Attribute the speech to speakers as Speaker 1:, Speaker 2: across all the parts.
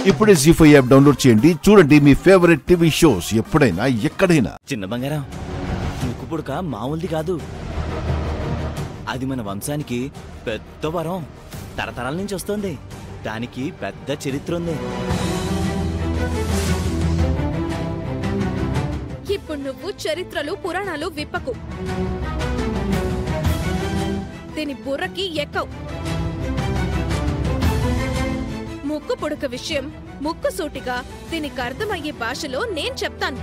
Speaker 1: ఇప్పుడే జీ5 app download చేయండి. చూడండి మీ ఫేవరెట్ టీవీ షోస్ ఎప్పుడైనా ఎక్కడైనా.
Speaker 2: చిన్న బంగారం, ముక్కు పుడక మామూలుది కాదు. అది మన వంశానికి పెద్ద వరం. తరతరాల నుంచి వస్తుంది. దానికి పెద్ద చరిత్ర ఉంది.
Speaker 3: ఇప్పుడు నువ్వు చరిత్రలు పురాణాలు విప్పకు. దీని బుర్రకి ఎక్కవు. ముక్కు పుడక విషయం ముక్కు సూటిగా దీనికి అర్థమయ్యే భాషలో నేను చెప్తాను.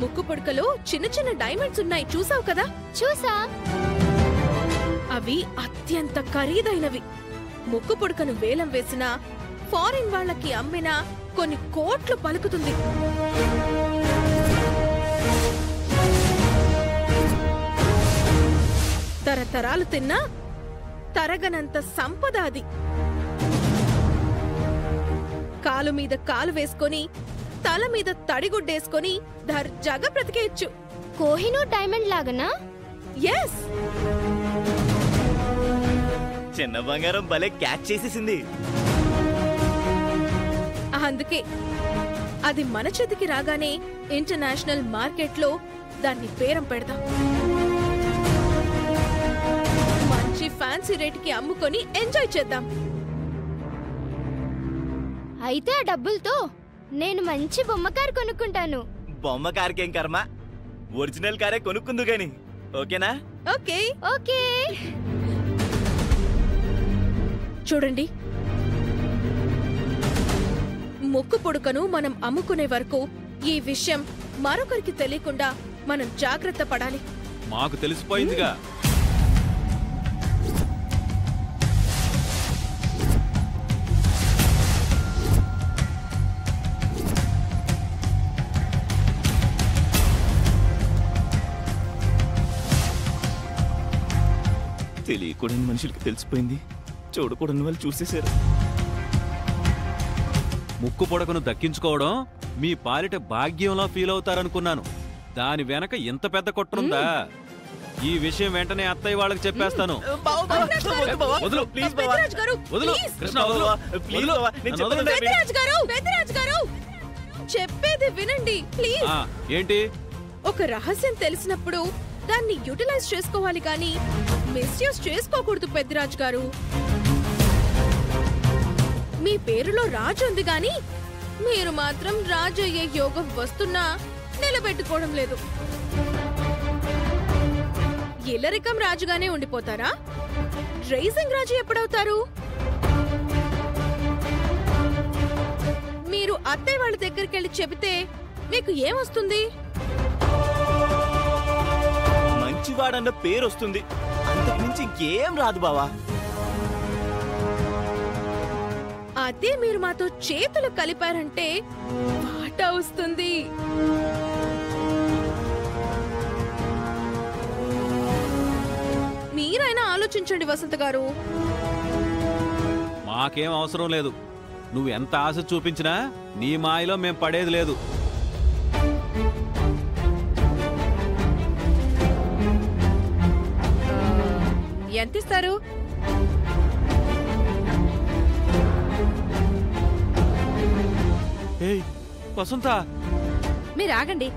Speaker 3: ముక్కు పుడకలో చిన్న చిన్న డైమండ్స్ ఉన్నాయి, చూసావు కదా?
Speaker 4: చూసా.
Speaker 3: అవి అత్యంత ఖరీదైనవి. ముక్కు పుడకను వేలం వేసినా, ఫారిన్ వాళ్ళకి అమ్మినా కొన్ని కోట్లు పలుకుతుంది. తరతరాలు తిన్నా తరగనంత సంపద అది. కాలు మీద కాలు వేసుకొని, తల మీద తడిగుడ్డేసుకొని దర్జాగా బ్రతికేయచ్చు.
Speaker 4: కోహినూర్ డైమండ్ లాగనా?
Speaker 3: ఎస్.
Speaker 2: చిన్న బంగారం భలే క్యాచ్ చేసేసింది.
Speaker 3: అందుకే అది మన చేతికి రాగానే ఇంటర్నేషనల్ మార్కెట్లో దాన్ని బేరం పెడదాం. మంచి ఫ్యాన్సీ రేటుకి అమ్ముకొని ఎంజాయ్ చేద్దాం.
Speaker 4: అయితే ఆ డబ్బులతో నేను మంచి బొమ్మ కారు కొనుక్కుంటాను.
Speaker 2: బొమ్మ కారుకేం కర్మ, ఒరిజినల్ కారే కొనుక్కుందు గాని. ఓకేనా?
Speaker 3: ఓకే.
Speaker 4: ఓకే.
Speaker 3: చూడండి, ముక్కు పుడకను మనం అమ్ముకునే వరకు ఈ విషయం మరొకరికి తెలియకుండా మనం జాగ్రత్త పడాలి.
Speaker 5: మాకు తెలిసిపోయిందిగా.
Speaker 2: తెలియకూడని మనుషులకి తెలిసిపోయింది, చూడకూడని వాళ్ళు చూసేశారు.
Speaker 5: ముక్కు పొడకను దక్కించుకోవడం మీ పాలిట భాగ్యంలా ఫీల్ అవుతారనుకున్నాను. దాని వెనక ఇంత పెద్ద కుట్రుందా? ఈ విషయం వెంటనే అత్తయ్య వాళ్ళకి చెప్పేస్తాను. వదులు, ప్లీజ్ బావా. వదులు, కృష్ణ వదులు. ప్లీజ్ బావా, నేను చెప్పేది
Speaker 3: పెద్దరాజు గారు, చెప్పేది వినండి ప్లీజ్.
Speaker 5: ఏంటి?
Speaker 3: ఒక రహస్యం తెలిసినప్పుడు దాన్ని యూటిలైజ్ చేసుకోవాలి కానీ మిస్యూజ్ చేసుకోకూడదు పెద్దరాజు గారు. మీ పేరులో రాజు ఉంది గాని మీరు మాత్రం రాజు అయ్యే యోగం వస్తున్నా నిలబెట్టుకోవడం లేదు. ఇల్లరికం రాజుగానే ఉండిపోతారా? రైజింగ్ రాజు ఎప్పుడవుతారు? మీరు అత్తయ్య వాళ్ళ దగ్గరికి వెళ్ళి చెబితే మీకు ఏమొస్తుంది?
Speaker 2: మంచివాడన్న పేరు వస్తుంది, అంతకుమించి ఇంకేం రాదు బావా.
Speaker 3: అదే మీరు మాతో చేతులు కలిపారంటే వాటా వస్తుంది. మీరైనా ఆలోచించండి వసంత గారు.
Speaker 5: మాకేం అవసరం లేదు. నువ్వు ఎంత ఆశ చూపించినా నీ మాయలో మేం పడేది లేదు.
Speaker 3: ఎంతిస్తారు?
Speaker 5: ఏయ్ వసంత,
Speaker 6: మీరు ఆగండి.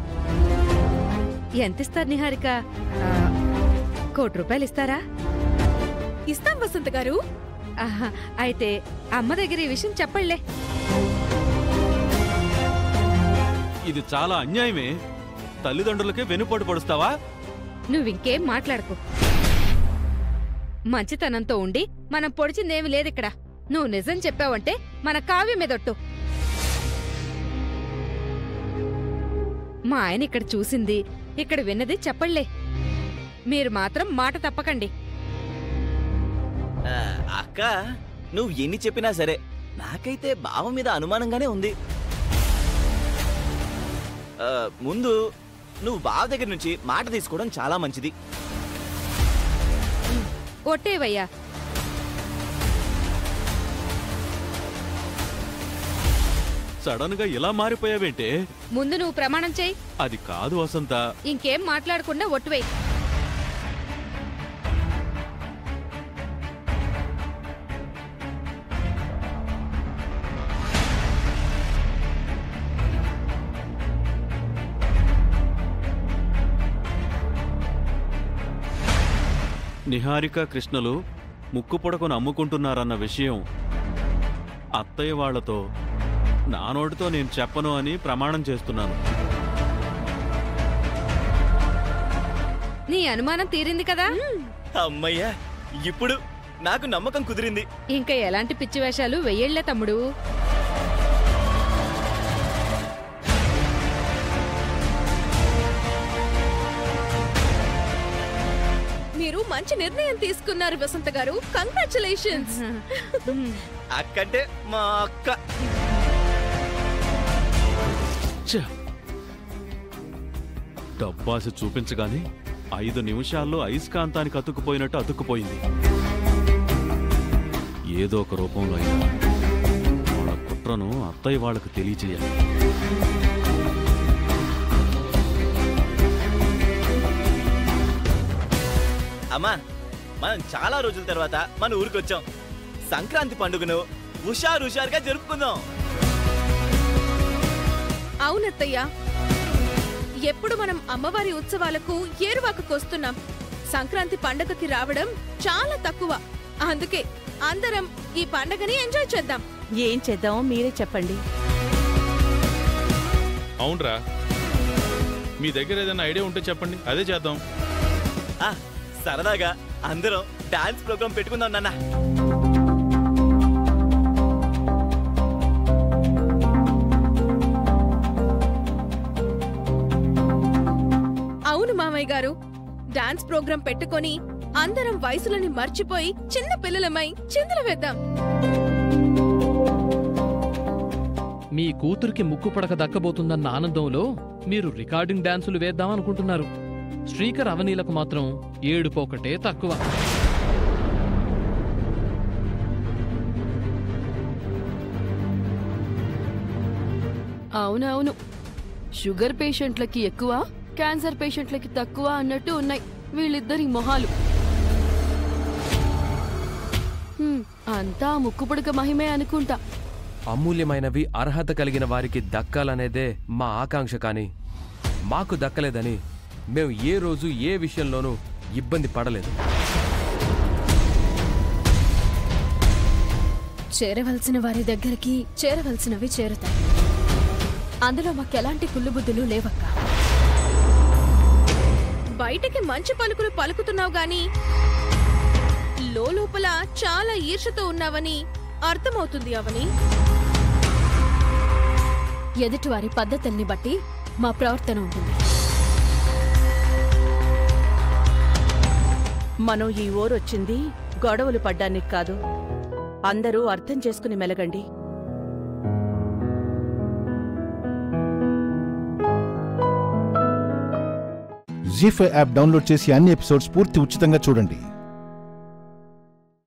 Speaker 6: ఎంతిస్తారు నిహారిక? 1 కోటి రూపాయలు ఇస్తారా?
Speaker 3: ఇస్తాం వసంత గారు.
Speaker 6: అయితే అమ్మ దగ్గర ఈ విషయం చెప్పళ్లే.
Speaker 5: ఇది చాలా అన్యాయమే. తల్లిదండ్రులకే వెనుపోటు పడుస్తావా?
Speaker 6: నువ్వింకేం మాట్లాడకు. మంచితనంతో ఉండి మనం పొడిచిందేమి లేదిక్కడ. నువ్వు నిజం చెప్పావంటే మన కావ్యం మీదొట్టు. మా ఆయన ఇక్కడ చూసింది, ఇక్కడ విన్నది చెప్పళ్లే. మీరు మాత్రం మాట తప్పకండి.
Speaker 2: అక్క, నువ్వు ఎన్ని చెప్పినా సరే నాకైతే బావ మీద అనుమానంగానే ఉంది. ముందు నువ్వు బావ దగ్గర నుంచి మాట తీసుకోవడం చాలా మంచిది.
Speaker 6: ఒట్టేవయ్యా.
Speaker 5: సడన్ గా ఇలా మారిపోయావేంటే?
Speaker 6: ముందు నువ్వు ప్రమాణం చెయ్యి.
Speaker 5: అది కాదు వసంత.
Speaker 6: ఇంకేం మాట్లాడకుండా ఒట్టువేయి.
Speaker 5: నిహారిక కృష్ణలు ముక్కు పుడకను అమ్ముకుంటున్నారన్న విషయం అత్తయ్య వాళ్లతో నా నోటితో నేను చెప్పను అని ప్రమాణం చేస్తున్నాను.
Speaker 6: నీ అనుమానం తీరింది కదా?
Speaker 2: అమ్మయ్యా, ఇప్పుడు నాకు నమ్మకం కుదిరింది.
Speaker 6: ఇంకా ఎలాంటి పిచ్చి వేషాలు వెయ్యేళ్లే తమ్ముడు.
Speaker 3: మీరు మంచి నిర్ణయం తీసుకున్నారు వసంత గారు. కంగ్రాచులేషన్స్.
Speaker 2: అక్కంటే మా అక్క.
Speaker 5: డబ్బాసి చూపించగానే 5 నిమిషాల్లో అయస్కాంతానికి అతుక్కుపోయినట్టు అతుక్కుపోయింది. ఏదో ఒక రూపంలో అయినా వాళ్ళ కుట్రను అత్తయ్య వాళ్ళకు తెలియచేయాలి.
Speaker 2: అమ్మా, మనం చాలా రోజుల తర్వాత మన ఊరికొచ్చాం. సంక్రాంతి పండుగను హుషారుగా జరుపుకుందాం.
Speaker 3: అవునత్తయ్య, ఎప్పుడు మనం అమ్మవారి ఉత్సవాలకు ఏరువాకకొస్తున్నాం. సంక్రాంతి పండగకి రావడం చాలా తక్కువ. అందుకే అందరం ఈ పండగని ఎంజాయ్ చేద్దాం.
Speaker 7: ఏం చేద్దామో మీరే చెప్పండి.
Speaker 8: అవునరా, మీ దగ్గర ఏదైనా ఐడియా ఉంటే చెప్పండి, అదే చేద్దాం.
Speaker 2: సరదాగా అందరం డాన్స్ ప్రోగ్రామ్ పెట్టుకుందాం నాన్న.
Speaker 3: అవును మామయ్య గారు, డాన్స్ ప్రోగ్రాం పెట్టుకొని అందరం వయసులని మర్చిపోయి చిన్న పిల్లలమై చిందులు వేద్దాం.
Speaker 9: మీ కూతురికి ముక్కు పడక దక్కబోతుందన్న ఆనందంలో మీరు రికార్డింగ్ డాన్సులు వేద్దామనుకుంటున్నారు. శ్రీకర్ అవనీలకు మాత్రం ఏడుపోకటే తక్కువ.
Speaker 10: అవునవును, షుగర్ పేషెంట్లకి ఎక్కువ, క్యాన్సర్ పేషెంట్లకి తక్కువ అన్నట్టు ఉన్నాయి వీళ్ళిద్దరి మొహాలు. అంతా ముక్కుపుడక మహిమే అనుకుంటా.
Speaker 11: అమూల్యమైనవి అర్హత కలిగిన వారికి దక్కాలనేదే మా ఆకాంక్ష. కానీ మాకు దక్కలేదని మేము ఏ రోజు ఏ విషయంలోనూ ఇబ్బంది పడలేదు.
Speaker 10: చేరవలసిన వారి దగ్గరికి చేరవలసినవి చేరుతాయి. అందులో మాకెలాంటి కుళ్ళుబుద్ధులు లేవక్క.
Speaker 3: బయటికి మంచి పలుకులు పలుకుతున్నావు గాని లోపల చాలా ఈర్షతో ఉన్నావని అర్థమవుతుంది. అవని,
Speaker 10: ఎదుటివారి పద్ధతుల్ని బట్టి మా ప్రవర్తన ఉంటుంది.
Speaker 7: మనం ఈ ఊరొచ్చింది గొడవలు పడ్డానికి కాదు. అందరూ అర్థం చేసుకుని మెలగండి.
Speaker 1: జీ5 యాప్ డౌన్లోడ్ చేసి అన్ని ఎపిసోడ్స్ పూర్తి ఉచితంగా చూడండి.